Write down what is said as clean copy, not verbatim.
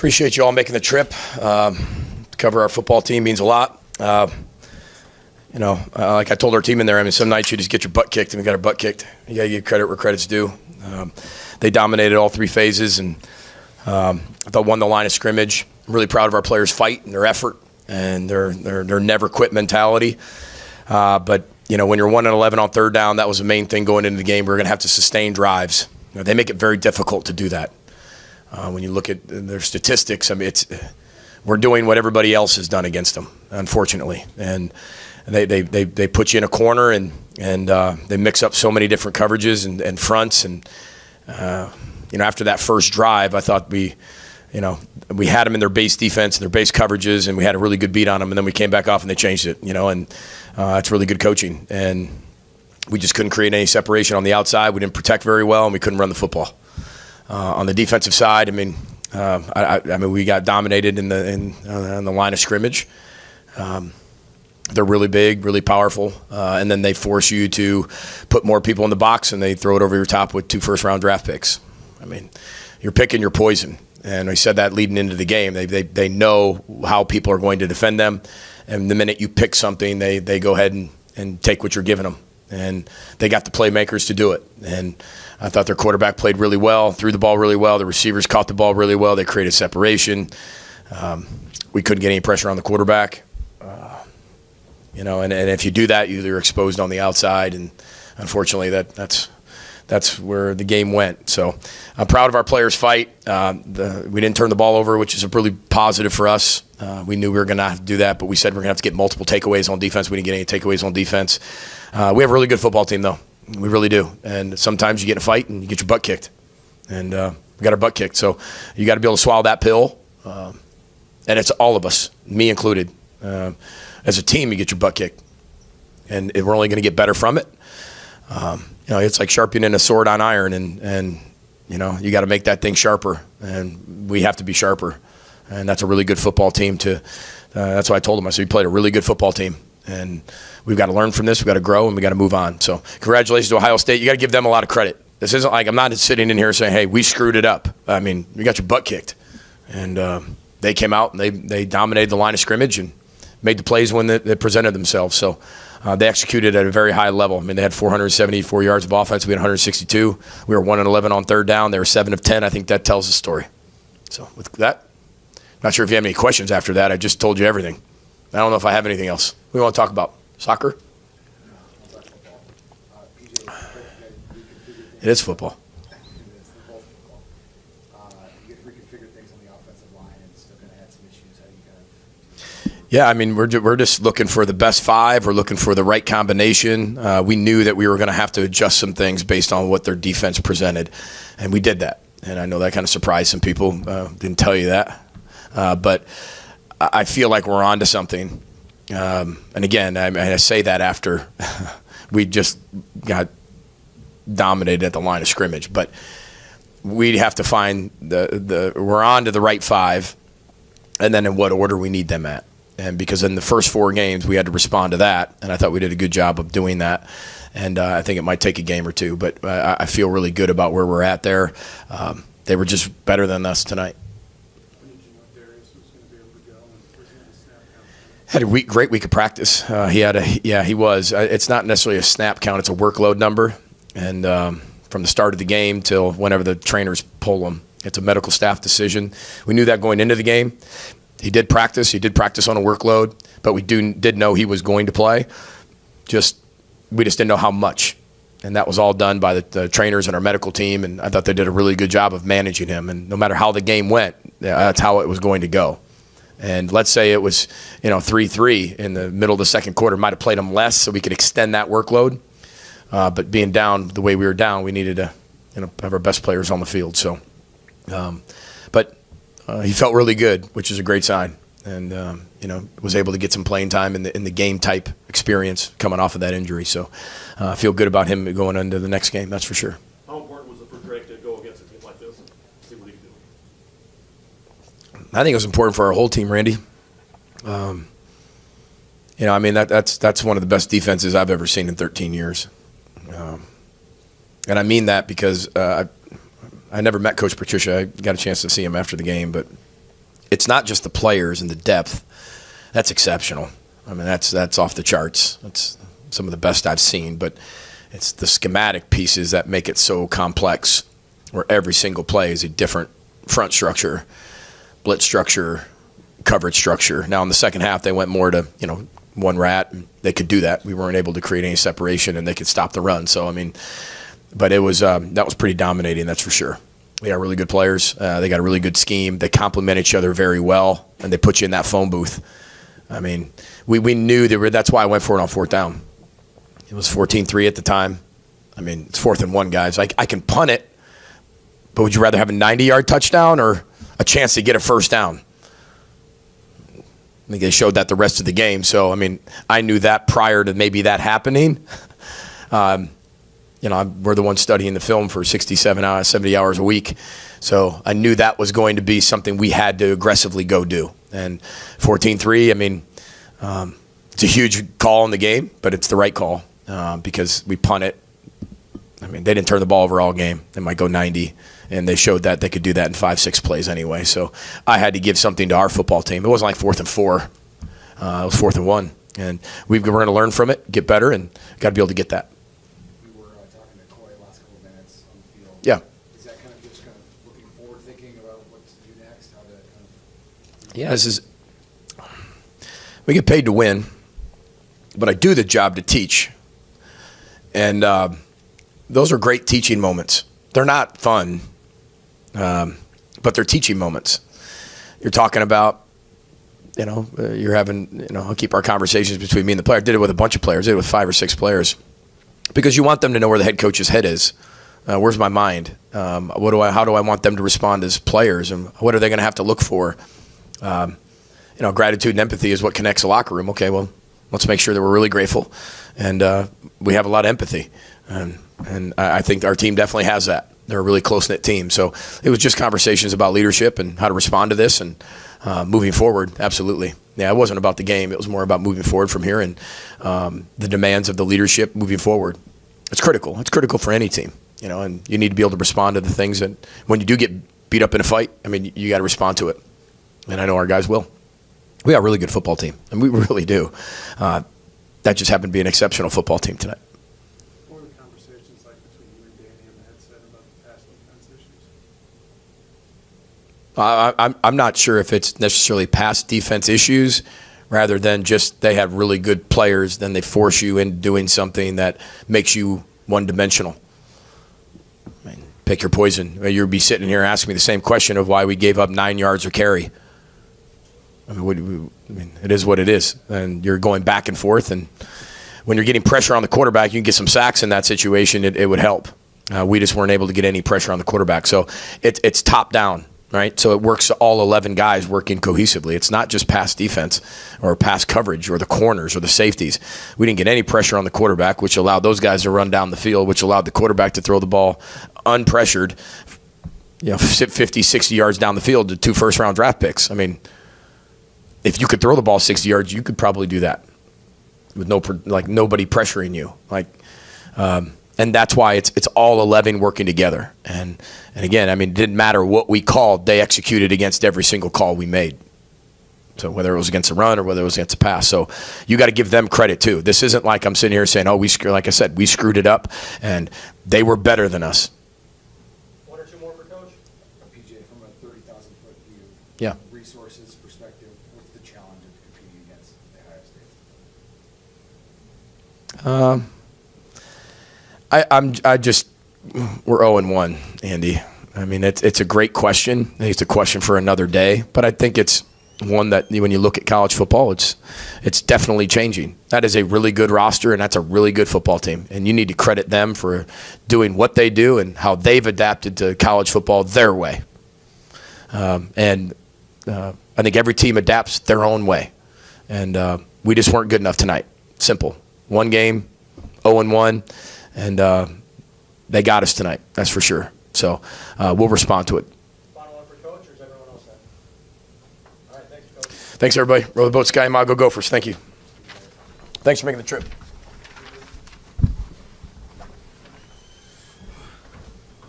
Appreciate you all making the trip. To cover our football team means a lot. Like I told our team in there, some nights you just get your butt kicked, and we got our butt kicked. You got to give credit where credit's due. They dominated all three phases, and I thought won the line of scrimmage. I'm really proud of our players' fight and their effort and their never quit mentality. But when you're 1-11 on third down, that was the main thing going into the game. We were going to have to sustain drives. They make it very difficult to do that. When you look at their statistics, we're doing what everybody else has done against them, unfortunately. And they put you in a corner, and they mix up so many different coverages and fronts. And after that first drive, I thought we had them in their base defense and their base coverages, and we had a really good beat on them. And then we came back off and they changed it. And it's really good coaching. And we just couldn't create any separation on the outside. We didn't protect very well, and we couldn't run the football. On the defensive side, we got dominated in the line of scrimmage. They're really big, really powerful, and then they force you to put more people in the box, and they throw it over your top with 2 first-round draft picks. You're picking your poison, and we said that leading into the game. They know how people are going to defend them, and the minute you pick something, they go ahead and take what you're giving them. And they got the playmakers to do it. And I thought their quarterback played really well, threw the ball really well. The receivers caught the ball really well. They created separation. We couldn't get any pressure on the quarterback. And if you do that, you're exposed on the outside. And unfortunately, that's where the game went. So I'm proud of our players' fight. We didn't turn the ball over, which is a really positive for us. We knew we were going to have to do that, but we said we're going to have to get multiple takeaways on defense. We didn't get any takeaways on defense. We have a really good football team, though. We really do. And sometimes you get in a fight and you get your butt kicked. And we got our butt kicked. So you got to be able to swallow that pill. And it's all of us, me included. As a team, you get your butt kicked. And we're only going to get better from it. It's like sharpening a sword on iron. And you got to make that thing sharper. And we have to be sharper. And that's a really good football team. That's what I told them. I said, we played a really good football team. And we've got to learn from this. We've got to grow, and we've got to move on. So congratulations to Ohio State. You got to give them a lot of credit. This isn't like I'm not sitting in here saying, hey, we screwed it up. You got your butt kicked. And they came out, and they dominated the line of scrimmage and made the plays when they presented themselves. So they executed at a very high level. They had 474 yards of offense. We had 162. We were 1-11 on third down. They were 7 of 10. I think that tells the story. So with that, not sure if you have any questions after that. I just told you everything. I don't know if I have anything else. What do you want to talk about? Soccer? It is football. Yeah, we're just looking for the best 5. We're looking for the right combination. We knew that we were going to have to adjust some things based on what their defense presented, and we did that. And I know that kind of surprised some people. Didn't tell you that. But I feel like we're on to something. And again, I say that after we just got dominated at the line of scrimmage. But we have to find we're on to the right 5, and then in what order we need them at. And because in the first 4 games, we had to respond to that, and I thought we did a good job of doing that. And I think it might take a game or 2, but I feel really good about where we're at there. They were just better than us tonight. Had a great week of practice. He was. It's not necessarily a snap count; it's a workload number, and from the start of the game till whenever the trainers pull them, it's a medical staff decision. We knew that going into the game. He did practice. He did practice on a workload, but we did know he was going to play. We just didn't know how much, and that was all done by the trainers and our medical team. And I thought they did a really good job of managing him. And no matter how the game went, that's how it was going to go. And let's say it was 3-3 in the middle of the second quarter, might have played him less so we could extend that workload. But being down the way we were down, we needed to have our best players on the field. So, but he felt really good, which is a great sign, and was able to get some playing time in the game type experience coming off of that injury. So I feel good about him going into the next game. That's for sure. How important was it for Drake to go against a team like this and see what he could do? I think it was important for our whole team, Randy. That's one of the best defenses I've ever seen in 13 years. And I mean that because I never met Coach Patricia. I got a chance to see him after the game, but it's not just the players and the depth. That's exceptional. I mean, that's off the charts. That's some of the best I've seen. But it's the schematic pieces that make it so complex, where every single play is a different front structure, blitz structure, coverage structure. Now in the second half, they went more to, one rat, and they could do that. We weren't able to create any separation, and they could stop the run. So, I mean, but it was that was pretty dominating, that's for sure. They got really good players. They got a really good scheme. They complement each other very well, and they put you in that phone booth. I mean, we knew that's why I went for it on fourth down. It was 14-3 at the time. I mean, it's 4th and 1, guys. I can punt it, but would you rather have a 90-yard touchdown or a chance to get a first down? I think they showed that the rest of the game. So, I mean, I knew that prior to maybe that happening. We're the ones studying the film for 67 hours, 70 hours a week. So I knew that was going to be something we had to aggressively go do. And 14-3, I mean, it's a huge call in the game, but it's the right call because we punt it. I mean, they didn't turn the ball over all game. They might go 90, and they showed that they could do that in 5-6 plays anyway. So I had to give something to our football team. It wasn't like 4th and 4. It was 4th and 1. And we're going to learn from it, get better, and got to be able to get that. We were talking to Coy last couple of minutes on the field. Yeah. Is that kind of just kind of looking forward, thinking about what to do next, how to kind of... Yeah, we get paid to win, but I do the job to teach. And those are great teaching moments. They're not fun, but they're teaching moments. You're talking about, you're having, I'll keep our conversations between me and the player. I did it with a bunch of players. I did it with 5 or 6 players because you want them to know where the head coach's head is. Where's my mind? How do I want them to respond as players, and what are they going to have to look for? Gratitude and empathy is what connects a locker room. Okay, well, let's make sure that we're really grateful, and we have a lot of empathy. And I think our team definitely has that. They're a really close-knit team. So it was just conversations about leadership and how to respond to this and moving forward, absolutely. Yeah, it wasn't about the game. It was more about moving forward from here and the demands of the leadership moving forward. It's critical. It's critical for any team, and you need to be able to respond to the things that when you do get beat up in a fight, I mean, you got to respond to it. And I know our guys will. We got a really good football team, and we really do. That just happened to be an exceptional football team tonight. What were the conversations like between you and Danny on the headset about the pass defense issues? I'm not sure if it's necessarily pass defense issues rather than just they have really good players, then they force you into doing something that makes you one-dimensional. I mean, pick your poison. You'll be sitting here asking me the same question of why we gave up 9 yards or carry. I mean, it is what it is. And you're going back and forth, and when you're getting pressure on the quarterback, you can get some sacks in that situation. It would help. We just weren't able to get any pressure on the quarterback. So it's top down, right? So it works, all 11 guys working cohesively. It's not just pass defense or pass coverage or the corners or the safeties. We didn't get any pressure on the quarterback, which allowed those guys to run down the field, which allowed the quarterback to throw the ball unpressured, 50, 60 yards down the field to 2 first-round draft picks. I mean, if you could throw the ball 60 yards, you could probably do that with nobody pressuring you. And that's why it's all 11 working together. And again, I mean, it didn't matter what we called; they executed against every single call we made. So whether it was against a run or whether it was against a pass, so you got to give them credit too. This isn't like I'm sitting here saying, "Oh, like I said, we screwed it up," and they were better than us. 1 or 2 more for Coach? PJ, from a 30,000-foot view, Yeah. resources perspective, what's the challenge of competing against Ohio State? We're 0-1, Andy. I mean, it's a great question. I think it's a question for another day, but I think it's one that when you look at college football, it's definitely changing. That is a really good roster, and that's a really good football team, and you need to credit them for doing what they do and how they've adapted to college football their way. I think every team adapts their own way, and we just weren't good enough tonight. Simple. One game, 0-1, and they got us tonight. That's for sure. So we'll respond to it. Final one for Coach, or is everyone else set? All right, thanks, Coach. Thanks, everybody. Row the boat, Sky, Go Gophers. Thank you. Thanks for making the trip.